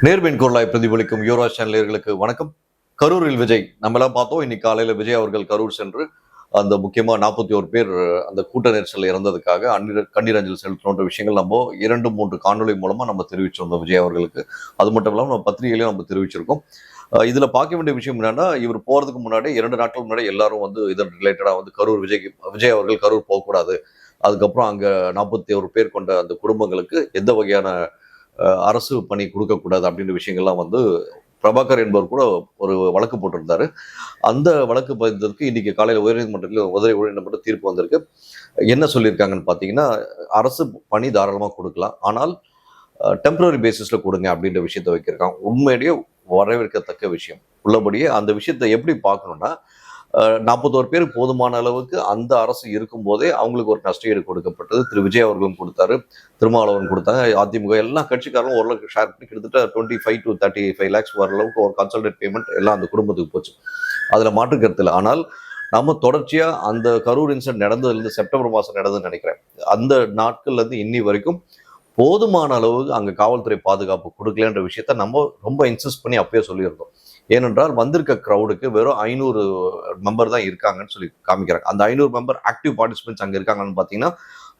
நேர்மையின் குரலாய் பிரதிபலிக்கும் யுவராஜ் சேனலர்களுக்கு வணக்கம். கரூரில் விஜய் நம்ம எல்லாம் பார்த்தோம். இன்னைக்கு காலையில விஜய் அவர்கள் கரூர் சென்று அந்த முக்கியமா 41 பேர் அந்த கூட்ட நெரிசல் இறந்ததுக்காக கண்ணீர் அஞ்சலி செலுத்தணுன்ற விஷயங்கள் நம்ம 2-3 காணொலி மூலமா நம்ம தெரிவிச்சிருந்தோம் விஜய் அவர்களுக்கு. அது மட்டும் இல்லாமல் நம்ம பத்திரிகையிலையும் நம்ம தெரிவிச்சிருக்கோம். இதுல பார்க்க வேண்டிய விஷயம் என்னன்னா, இவர் போறதுக்கு முன்னாடி 2 நாட்கள் முன்னாடி எல்லாரும் வந்து இதன் ரிலேட்டடா வந்து கரூர் விஜய் அவர்கள் கரூர் போகக்கூடாது, அதுக்கப்புறம் அங்க 41 பேர் கொண்ட அந்த குடும்பங்களுக்கு எந்த வகையான அரசு பணி கொடுக்கக்கூடாது அப்படின்ற விஷயங்கள்லாம் வந்து பிரபாகர் என்பவர் கூட ஒரு வழக்கு போட்டிருந்தாரு. அந்த வழக்கு பதிந்ததுக்கு இன்னைக்கு காலையில் உயர்நீதிமன்றத்தில் உயர்நீதிமன்ற தீர்ப்பு வந்திருக்கு. என்ன சொல்லியிருக்காங்கன்னு பார்த்தீங்கன்னா, அரசு பணி தாராளமாக கொடுக்கலாம், ஆனால் டெம்பரரி பேசிஸ்ல கொடுங்க அப்படின்ற விஷயத்த வைக்கிறாங்க. உண்மையிலேயே வரவேற்கத்தக்க விஷயம். உள்ளபடியே அந்த விஷயத்தை எப்படி பார்க்கணும்னா, 41 பேர் போதுமான அளவுக்கு அந்த அரசு இருக்கும் போதே அவங்களுக்கு ஒரு நஷ்டஈடு கொடுக்கப்பட்டது. திரு விஜய் அவர்களும் கொடுத்தாரு, திருமாவளவன் கொடுத்தாங்க, அதிமுக எல்லா கட்சிக்காரங்களும் ஓரளவுக்கு ஷேர் பண்ணி கிட்டத்தட்ட 25 to 35 lakhs வர அளவுக்கு ஒரு கன்சல்டேட் பேமெண்ட் எல்லாம் அந்த குடும்பத்துக்கு போச்சு. அதுல மாற்று கருத்து இல்லை. ஆனால் நம்ம தொடர்ச்சியா அந்த கரூர் இன்சிடென்ட் நடந்ததுலேருந்து செப்டம்பர் மாதம் நடந்ததுன்னு நினைக்கிறேன், அந்த நாட்கள்ல இருந்து இன்னி வரைக்கும் போதுமான அளவுக்கு அங்கே காவல்துறை பாதுகாப்பு கொடுக்கலன்ற விஷயத்த நம்ம ரொம்ப இன்சிஸ்ட் பண்ணி அப்பயே சொல்லியிருந்தோம். ஏனென்றால் வந்திருக்க க்ரௌடுக்கு வெறும் 500 மெம்பர் தான் இருக்காங்கன்னு சொல்லி காமிக்கிறாங்க. அந்த 500 மெம்பர் ஆக்டிவ் பார்ட்டிசிபென்ட்ஸ் அங்கே இருக்காங்கன்னு பார்த்தீங்கன்னா,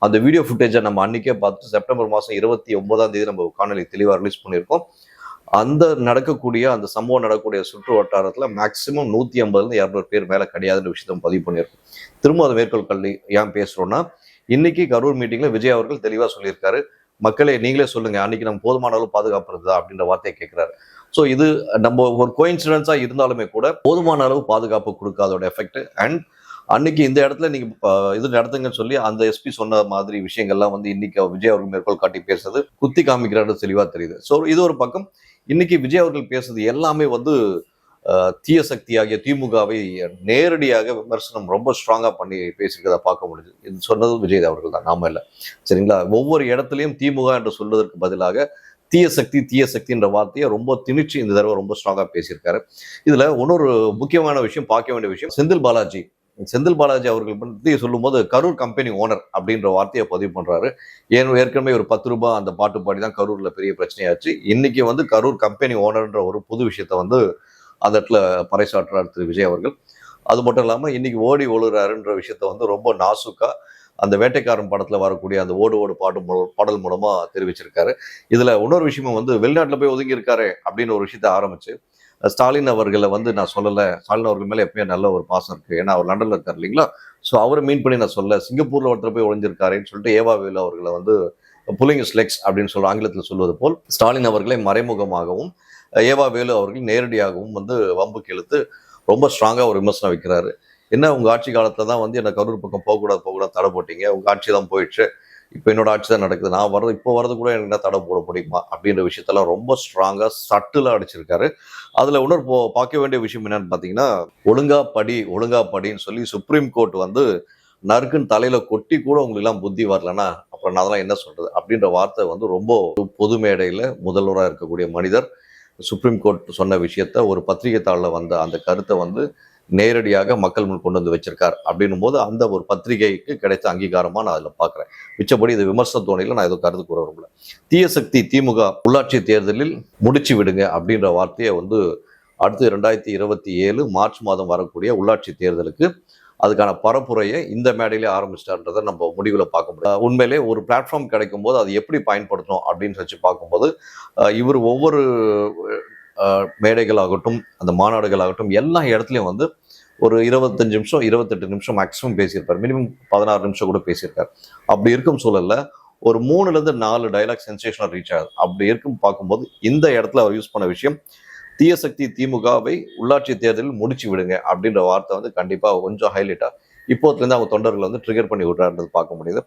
அந்த வீடியோ ஃபுட்டேஜை நம்ம அன்றைக்கே பார்த்து செப்டம்பர் மாதம் 29ஆம் தேதி நம்ம காணொலி தெளிவாக ரிலீஸ் பண்ணியிருக்கோம். அந்த அந்த சம்பவம் நடக்கக்கூடிய சுற்று வட்டாரத்தில் மேக்சிமம் 150-200 பேர் மேலே கிடையாதுன்ற விஷயத்த பதிவு பண்ணியிருக்கோம். திரும்ப அதை மேற்கோள் கல்வி ஏன் பேசுகிறோன்னா, இன்னைக்கு கரூர் மீட்டிங்கில் விஜய் அவர்கள் தெளிவாக சொல்லியிருக்காரு, மக்களே நீங்களே சொல்லுங்க, அன்னைக்கு நம்ம போதுமான அளவு பாதுகாப்பு இருந்ததா அப்படின்ற வார்த்தையை கேட்கிறாரு. ஸோ இது நம்ம ஒரு கோயின்சிடன்ஸா இருந்தாலுமே கூட போதுமான அளவு பாதுகாப்பு கொடுக்காதோட எஃபெக்ட். அண்ட் அன்னைக்கு இந்த இடத்துல நீங்க இது நடத்துங்கன்னு சொல்லி அந்த எஸ்பி சொன்ன மாதிரி விஷயங்கள்லாம் வந்து இன்னைக்கு விஜய் அவர்கள் மேற்கோள் காட்டி பேசுறது குத்தி காமிக்கிறாரு தெளிவா தெரியுது. ஸோ இது ஒரு பக்கம். இன்னைக்கு விஜய் அவர்கள் பேசுறது எல்லாமே வந்து தீய சக்தியாகிய திமுகவை நேரடியாக விமர்சனம் ரொம்ப ஸ்ட்ராங்கா பண்ணி பேசியிருக்கிறத பார்க்க முடியுது. இது சொன்னது விஜய் அவர்கள் தான், நாம இல்லை. சரிங்களா? ஒவ்வொரு இடத்துலையும் திமுக என்று சொல்வதற்கு பதிலாக தீய சக்தின்ற வார்த்தையை ரொம்ப திணிச்சு இந்த தடவை ரொம்ப ஸ்ட்ராங்கா பேசியிருக்காரு. இதுல இன்னொரு முக்கியமான விஷயம், பார்க்க வேண்டிய விஷயம், செந்தில் பாலாஜி அவர்கள் பற்றி சொல்லும் போது கரூர் கம்பெனி ஓனர் அப்படின்ற வார்த்தையை பதிவு பண்றாரு. ஏற்கனவே ஒரு 10 ரூபாய் அந்த பாட்டு பாடி தான் கரூர்ல பெரிய பிரச்சனையாச்சு. இன்னைக்கு வந்து கரூர் கம்பெனி ஓனர்ன்ற ஒரு புது விஷயத்த வந்து அந்த இடத்துல பறைசாற்றுறாரு திரு விஜய் அவர்கள். அது மட்டும் இல்லாமல் இன்னைக்கு ஓடி ஒழுறாருன்ற விஷயத்த வந்து ரொம்ப நாசுக்கா அந்த வேட்டைக்காரன் படத்துல வரக்கூடிய அந்த ஓடு பாடல் மூலமா தெரிவிச்சிருக்காரு. இதுல இன்னொரு விஷயமும் வந்து வெளிநாட்டுல போய் ஒதுங்கி இருக்காரு அப்படின்னு ஒரு விஷயத்த ஆரம்பிச்சு, ஸ்டாலின் அவர்களை வந்து நான் சொல்லலை, ஸ்டாலின் அவர்கள் மேலே எப்பயுமே நல்ல ஒரு பாசம் இருக்கு, ஏன்னா அவர் லண்டன்ல இருக்காரு இல்லைங்களா, ஸோ அவரை மீன் பண்ணி நான் சொல்ல, சிங்கப்பூர்ல ஒருத்தர் போய் ஒழிஞ்சிருக்காருன்னு சொல்லிட்டு ஏவாவேலு அவர்களை வந்து புல்லிங் ஸ்லெக்ஸ் அப்படின்னு சொல்ல ஆங்கிலத்தில் சொல்வது போல் ஸ்டாலின் அவர்களை மறைமுகமாகவும் ஏவாவேலு அவர்கள் நேரடியாகவும் வந்து வம்புக்கு இழுத்து ரொம்ப ஸ்ட்ராங்காக ஒரு விமர்சனம் வைக்கிறாரு. என்ன உங்க ஆட்சி காலத்துல தான் வந்து என்ன கரூர் பக்கம் போகக்கூடாது தடை போட்டீங்க, உங்க ஆட்சி தான் போயிடுச்சு, இப்போ என்னோட ஆட்சி தான் நடக்குது, நான் இப்போ வரது கூட எனக்கு என்ன தடை போட முடியுமா அப்படின்ற விஷயத்தெல்லாம் ரொம்ப ஸ்ட்ராங்கா சட்டிலாக அடிச்சிருக்காரு. அதுல இன்னொரு பார்க்க வேண்டிய விஷயம் என்னன்னு பார்த்தீங்கன்னா, ஒழுங்கா படின்னு சொல்லி சுப்ரீம் கோர்ட் வந்து நறுக்குன்னு தலையில கொட்டி கூட உங்களுக்கு எல்லாம் புத்தி வரலன்னா அப்புறம் நான் அதெல்லாம் என்ன சொல்றது அப்படின்ற வார்த்தை வந்து ரொம்ப பொது மேடையில முதல்வராக இருக்கக்கூடிய மனிதர் சுப்ரீம் கோர்ட் சொன்ன விஷயத்த ஒரு பத்திரிகை தாளில் வந்த அந்த கருத்தை வந்து நேரடியாக மக்கள் முன் கொண்டு வந்து வச்சிருக்கார் அப்படின்னும் போது அந்த ஒரு பத்திரிகைக்கு கிடைச்ச அங்கீகாரமா நான் அதில் பார்க்குறேன். மிச்சப்படி இது விமர்சன தோணியில் நான் எதுவும் கருத்து கூற விரும்பல. தீய சக்தி திமுக உள்ளாட்சி தேர்தலில் முடிச்சு விடுங்க அப்படின்ற வார்த்தையை வந்து அடுத்து 2027 மார்ச் மாதம் வரக்கூடிய உள்ளாட்சி தேர்தலுக்கு அதுக்கான பரப்புரையை இந்த மேடையிலே ஆரம்பிச்சிட்டார்ன்றதை நம்ம முடிவில் பார்க்க முடியும். உண்மையிலே ஒரு பிளாட்ஃபார்ம் கிடைக்கும் போது அது எப்படி பயன்படுத்தணும் அப்படின்னு வச்சு பார்க்கும்போது இவர் ஒவ்வொரு மேடைகளாகட்டும் அந்த மாநாடுகளாகட்டும் எல்லா இடத்துலையும் வந்து ஒரு 25 நிமிஷம் 28 நிமிஷம் மேக்ஸிமம் பேசியிருப்பார். மினிமம் 16 நிமிஷம் கூட பேசியிருக்கார். அப்படி இருக்கும் சூழல்ல ஒரு 3-4 டைலாக் சென்சேஷனாக ரீச் ஆகுது. அப்படி இருக்கும் பார்க்கும்போது இந்த இடத்துல அவர் யூஸ் பண்ண விஷயம், தீய சக்தி திமுகவை உள்ளாட்சி தேர்தலில் முடிச்சு விடுங்க அப்படின்ற வார்த்தை வந்து கண்டிப்பா கொஞ்சம் ஹைலைட்டா இப்போதுலேருந்து அவங்க தொண்டர்கள் வந்து ட்ரிகர் பண்ணி விடுறாருன்றது பார்க்க முடியுது.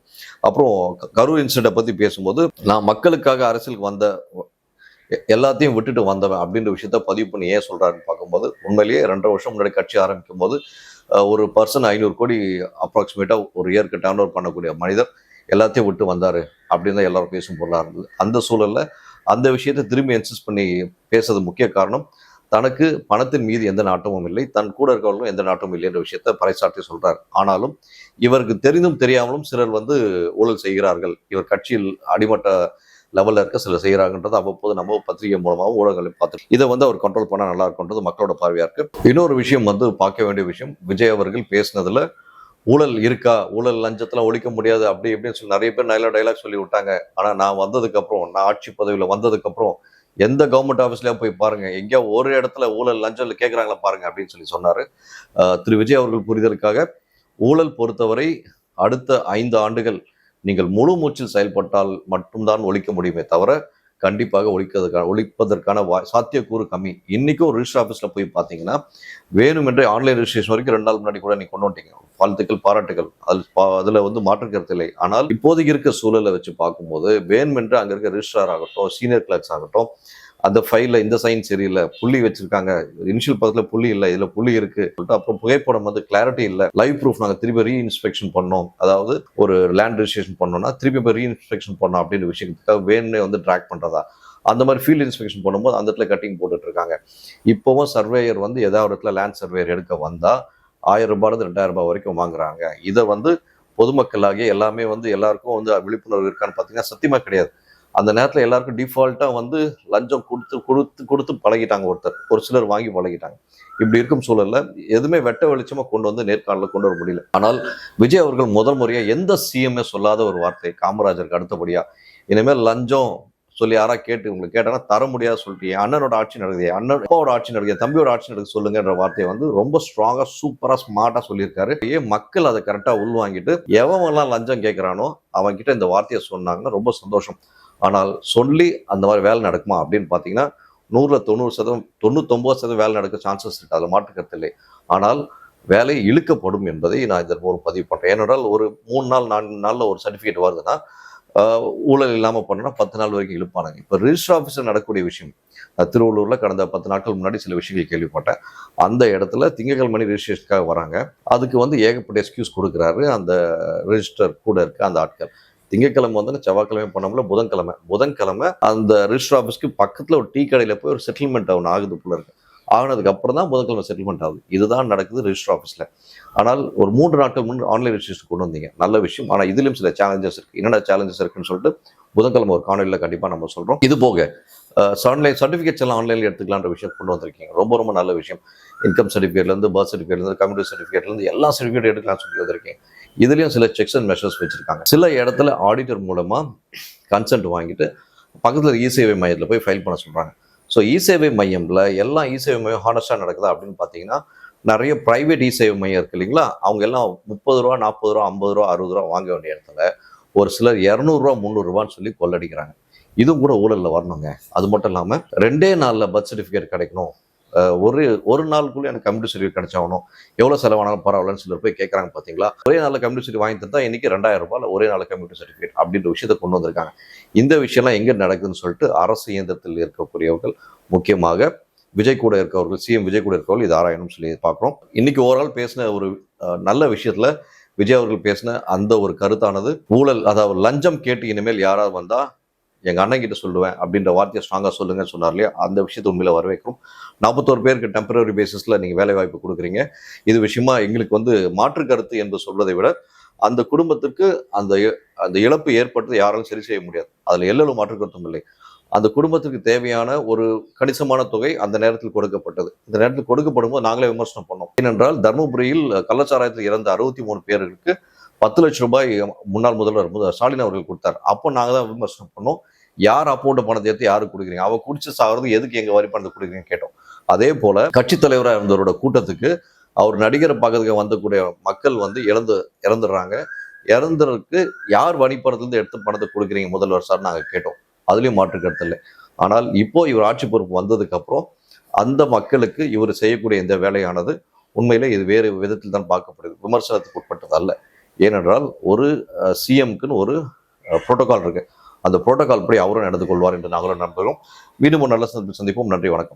அப்புறம் கரூர் இன்சிடென்ட்டை பத்தி பேசும்போது, நான் மக்களுக்காக அரசியலுக்கு வந்த எல்லாத்தையும் விட்டுட்டு வந்தவன் அப்படின்ற விஷயத்த பதிவு பண்ணி ஏன் சொல்றாருன்னு பார்க்கும்போது, உண்மையிலேயே 2.5 வருஷம் முன்னாடி கட்சி ஆரம்பிக்கும் போது ஒரு பர்சன் 500 கோடி அப்ராக்சிமேட்டா ஒரு இயருக்கு டர்ன் ஓவர் பண்ணக்கூடிய மனிதர் எல்லாத்தையும் விட்டு வந்தாரு அப்படின்னு தான் எல்லாரும் பேசும் பொருளாக இருந்தது. அந்த சூழல்ல அந்த விஷயத்தை திரும்பி இன்சிஸ்ட் பண்ணி பேசுறது முக்கிய காரணம், தனக்கு பணத்தின் மீது எந்த நாட்டமும் இல்லை, தன் கூட இருக்கவர்களும் எந்த நாட்டமும் இல்லை என்ற விஷயத்தை பறைசாற்றி சொல்றார். ஆனாலும் இவருக்கு தெரிந்தும் தெரியாமலும் சிலர் வந்து ஊழல் செய்கிறார்கள், இவர் கட்சியில் அடிமட்ட லெவலில் இருக்க சிலர் செய்கிறாங்கன்றது அவ்வப்போது நம்ம பத்திரிகை மூலமாகவும் ஊடகங்களை பார்த்து இதை வந்து அவர் கண்ட்ரோல் பண்ணால் நல்லா இருக்குன்றது மக்களோட பார்வையாக இருக்கு. இன்னொரு விஷயம் வந்து பார்க்க வேண்டிய விஷயம், விஜய் அவர்கள் பேசினதுல ஊழல் இருக்கா, ஊழல் லஞ்சத்தெல்லாம் ஒழிக்க முடியாது அப்படி இப்படின்னு சொல்லி நிறைய பேர் நல்ல டைலாக் சொல்லி விட்டாங்க. ஆனால் நான் வந்ததுக்கப்புறம், நான் ஆட்சி பதவியில் வந்ததுக்கப்புறம் எந்த கவர்மெண்ட் ஆஃபீஸ்லயும் போய் பாருங்க, எங்கேயோ ஒரு இடத்துல ஊழல் லஞ்சம் கேட்குறாங்களா பாருங்க அப்படின்னு சொல்லி சொன்னாரு. திரு விஜய் அவர்கள் புரிதலுக்காக ஊழல் பொறுத்தவரை அடுத்த 5 ஆண்டுகள் நீங்கள் முழு மூச்சில் செயல்பட்டால் மட்டும்தான் ஒழிக்க முடியுமே தவிர கண்டிப்பாக ஒழிப்பதற்கான சாத்தியக்கூறு கம்மி. இன்னைக்கும் ரிஜிஸ்டர் ஆஃபீஸ்ல போய் பார்த்தீங்கன்னா வேணுமென்றே ஆன்லைன் ரெஜிஸ்ட்ரேஷன் வரைக்கும் 2 நாள் முன்னாடி கூட நீ கொண்டு வந்துட்டீங்க, வாழ்த்துக்கள் பாராட்டுகள், அதுல வந்து மாற்று கருத்து இல்லை. ஆனால் இப்போதைக்கு இருக்க சூழலை வச்சு பார்க்கும்போது வேணுமென்று அங்க இருக்க ரிஜிஸ்ட்ரார் ஆகட்டும், சீனியர் கிளர்க்ஸ் ஆகட்டும், அந்த ஃபைல்ல இந்த சைன் சரியில்லை, புள்ளி வச்சிருக்காங்க, இனிஷியல் பக்கத்துல புள்ளி இல்லை, இதுல புள்ளி இருக்கு, அப்புறம் புகைப்படம் வந்து கிளாரிட்டி இல்லை, லைவ் ப்ரூஃப் நாங்க திருப்பி ரீஇன்ஸ்பெக்ஷன் பண்ணோம், அதாவது ஒரு லேண்ட் ரெஜிஸ்ட்ரேஷன் பண்ணோம்னா திருப்பி போய் ரீஇன்ஸ்பெக்ஷன் பண்ணோம் அப்படின்ற விஷயத்துக்காக வேணும்னே வந்து ட்ராக் பண்றதா, அந்த மாதிரி ஃபீல்டு இன்ஸ்பெக்ஷன் பண்ணும்போது அந்த இடத்துல கட்டிங் போட்டுட்டு இருக்காங்க. இப்போவும் சர்வேயர் வந்து ஏதாவது இடத்துல லேண்ட் சர்வேயர் எடுக்க வந்தா 1000 ரூபாயிலிருந்து 2000 ரூபாய் வரைக்கும் வாங்குறாங்க. இதை வந்து பொதுமக்களாகிய எல்லாமே வந்து எல்லாருக்கும் வந்து விழிப்புணர்வு இருக்கான்னு பார்த்தீங்கன்னா சத்தியமா கிடையாது. அந்த நேரத்தில் எல்லாருக்கும் டிஃபால்ட்டாக வந்து லஞ்சம் கொடுத்து பழகிட்டாங்க. ஒரு சிலர் வாங்கி பழகிட்டாங்க. இப்படி இருக்கும் சூழல்ல எதுவுமே வெட்ட வெளிச்சமா கொண்டு வந்து நேர்காணல கொண்டு வர முடியல. ஆனால் விஜய் அவர்கள் முதல் முறையா எந்த சிஎம்ஏ சொல்லாத ஒரு வார்த்தை, காமராஜருக்கு அடுத்தபடியா இனிமேல் லஞ்சம் சொல்லி யாரா கேட்டு உங்களுக்கு கேட்டாங்கன்னா தர முடியாது சொல்லிட்டு அண்ணனோட ஆட்சி நடக்குது, அண்ணன் அப்பாவோட ஆட்சி நடக்குது, தம்பியோட ஆட்சி நடக்குது சொல்லுங்கன்ற வார்த்தையை வந்து ரொம்ப ஸ்ட்ராங்கா சூப்பரா ஸ்மார்ட்டா சொல்லியிருக்காரு. மக்கள் அதை கரெக்டா உள்வாங்கிட்டு எவன்லாம் லஞ்சம் கேட்கிறானோ அவங்க கிட்ட இந்த வார்த்தையை சொன்னாங்கன்னா ரொம்ப சந்தோஷம். ஆனால் சொல்லி அந்த மாதிரி வேலை நடக்குமா அப்படின்னு பார்த்தீங்கன்னா 100% 99% வேலை நடக்க சான்சஸ் இருக்கு, அதில் மாற்று கருத்து இல்லை. ஆனால் வேலை இழுக்கப்படும் என்பதை நான் இந்த மூலம் பதிவு பண்ணுறேன். ஏனென்றால் ஒரு 3 நாள் 4 நாளில் ஒரு சர்டிஃபிகேட் வருதுன்னா ஊழல் இல்லாமல் பண்ணோன்னா 10 நாள் வரைக்கும் இழுப்பானாங்க. இப்போ ரிஜிஸ்டர் ஆஃபீஸில் நடக்கக்கூடிய விஷயம், திருவள்ளூரில் கடந்த 10 நாட்கள் முன்னாடி சில விஷயங்கள் கேள்விப்பட்டேன். அந்த இடத்துல திங்கட்கிழமை ரிஜிஸ்ட்ரேஷனுக்காக வராங்க, அதுக்கு வந்து ஏகப்பட்ட எக்ஸ்கியூஸ் கொடுக்குறாரு அந்த ரிஜிஸ்டர் கூட இருக்க அந்த ஆட்கள். திங்கட்கிழமை வந்து செவ்வாய்க்கிழமை பண்ணோம்ல, புதன்கிழமை அந்த ரிஜிஸ்டர் ஆஃபீஸ்க்கு பக்கத்தில் ஒரு டீ கடையில் போய் ஒரு செட்டில்மெண்ட் ஒன்று ஆகுது போல இருக்கு. ஆனதுக்கு அப்புறம் தான் புதன்கிழமை செட்டில்மெண்ட் ஆகுது. இதுதான் நடக்குது ரிஜிஸ்டர் ஆஃபீஸில். ஆனால் ஒரு 3 நாட்கள் முன் ஆன்லைன் ரிஜிஸ்ட்ரேஷன் கொண்டு வந்தீங்க, நல்ல விஷயம். ஆனால் இதுலயும் சில சேலஞ்சஸ் இருக்கு. என்னென்ன சேலஞ்சஸ் இருக்குன்னு சொல்லிட்டு புதன்கிழமை ஒரு காணொலியில் கண்டிப்பாக நம்ம சொல்றோம். இது போக ஆன்லைன் சர்டிஃபிகேட்ஸ் எல்லாம் ஆன்லைனில் எடுத்துக்கலான்ற விஷயம் கொண்டு வந்திருக்கீங்க, ரொம்ப ரொம்ப நல்ல விஷயம். இன்கம் சர்டிஃபிகேட்லேருந்து, பர்த் சர்டிஃபிகேட்லேருந்து, கம்யூனிட்டி சர்டிஃபிகேட்லேருந்து எல்லா சர்டிஃபிகேட் எடுக்கலாம்னு சொல்லி வந்திருக்கீங்க. இதுலேயும் சில செக்ஸ் அண்ட் மெஷர்ஸ் வச்சிருக்காங்க. சில இடத்துல ஆடிட்டர் மூலமா கன்சென்ட் வாங்கிட்டு பக்கத்தில் இசேவை மையத்தில் போய் ஃபைல் பண்ண சொல்றாங்க. ஸோ இசேவை மையம்ல எல்லாம் இசேவை மையம் ஹானஸ்டாக நடக்குதா அப்படின்னு பார்த்தீங்கன்னா நிறைய பிரைவேட் இசேவை மையம் இருக்கு இல்லைங்களா, அவங்க எல்லாம் 30 ரூபா 40 ரூபா 50 ரூபா 60 ரூபா வாங்க வேண்டிய இடத்துல ஒரு சிலர் 200 ரூபா 300 ரூபான்னு சொல்லி கொள்ளடிக்கிறாங்க. இதுவும் கூட ஊழல்ல வரணுங்க. அது மட்டும் இல்லாமல் 2 நாளில் பர்த் சர்டிஃபிகேட் கிடைக்கணும், ஒரு நாளுக்குள்ள எனக்கு கம்யூனிட்டி சர்டிஃபிகேட் கிடைச்சாகணும், எவ்வளோ செலவானாலும் பரவாயில்லன்னு சிலர் போய் கேட்குறாங்க பார்த்தீங்களா. ஒரே நாளில் கம்யூனிட்டி சர்டிஃபிகேட் வாங்கி தந்தா இன்னைக்கு 2000 ரூபாயில் ஒரே நாளில் கம்யூனிட்டி சர்டிஃபிகேட் அப்படின்ற விஷயத்தை கொண்டு வந்திருக்காங்க. இந்த விஷயம்லாம் எங்கே நடக்குதுன்னு சொல்லிட்டு அரசு இயந்திரத்தில் இருக்கக்கூடியவர்கள், முக்கியமாக விஜய் கூட இருக்கவர்கள், சிஎம் விஜய் கூட இருக்கவர்கள் இது ஆராயணும்னு சொல்லி பார்க்குறோம். இன்னைக்கு ஓவரால் பேசின ஒரு நல்ல விஷயத்துல விஜய் அவர்கள் பேசின அந்த ஒரு கருத்தானது, ஊழல் அதாவது லஞ்சம் கேட்டு இனிமேல் யாராவது வந்தா எங்க அண்ணன் கிட்ட சொல்லுவேன் அப்படின்ற வார்த்தையை ஸ்ட்ராங்கா சொல்லுங்கன்னு சொன்னார் இல்லையா, அந்த விஷயத்தை உண்மையில வரவேற்கும். 41 பேருக்கு டெம்பரரி பேசிஸ்ல நீங்க வேலை வாய்ப்பு கொடுக்குறீங்க. இது விஷயமா எங்களுக்கு வந்து மாற்று கருத்து என்று சொல்வதை விட அந்த குடும்பத்திற்கு அந்த இழப்பு ஏற்பட்டது யாராலும் சரி செய்ய முடியாது, அதுல எல்லோரும் மாற்று கருத்தும் இல்லை. அந்த குடும்பத்திற்கு தேவையான ஒரு கணிசமான தொகை அந்த நேரத்தில் கொடுக்கப்பட்டது. இந்த நேரத்தில் கொடுக்கப்படும் போது நாங்களே விமர்சனம் பண்ணோம். ஏனென்றால் தர்மபுரியில் கள்ளச்சாராயத்தில் இறந்த 63 பேருக்கு 10 லட்சம் ரூபாய் முன்னாள் முதல்வர் ஸ்டாலின் அவர்கள் கொடுத்தார். அப்போ நாங்கள் தான் விமர்சனம் பண்ணோம், யார் அப்போண்ட பணத்தை எடுத்து யாருக்கு கொடுக்குறீங்க, அவ குடிச்சு சாகிறது எதுக்கு எங்க வரி பணத்தை கொடுக்குறீங்கன்னு கேட்டோம். அதே போல கட்சி தலைவராக இருந்தவரோட கூட்டத்துக்கு அவர் நடிகரை பார்க்கறதுக்கு வந்தக்கூடிய மக்கள் வந்து இறந்துடுறாங்க. இறந்ததுக்கு யார் வணிபணத்திலிருந்து எடுத்து பணத்தை கொடுக்குறீங்க முதல்வர் சார் நாங்கள் கேட்டோம். அதுலேயும் மாற்று கருத்து இல்லை. ஆனால் இப்போ இவர் ஆட்சி பொறுப்பு வந்ததுக்கு அப்புறம் அந்த மக்களுக்கு இவர் செய்யக்கூடிய இந்த வேலையானது உண்மையிலே இது வேறு விதத்தில் தான் பார்க்கப்படுது, விமர்சனத்துக்கு உட்பட்டது அல்ல. ஏனென்றால் ஒரு சிஎம்க்குன்னு ஒரு புரோட்டோகால் இருக்கு, அந்த புரோட்டோகால் படி அவரும் நடந்து கொள்வார் என்று நாங்களும் நம்புகிறோம். மீண்டும் ஒரு நல்ல சந்திப்போம். நன்றி, வணக்கம்.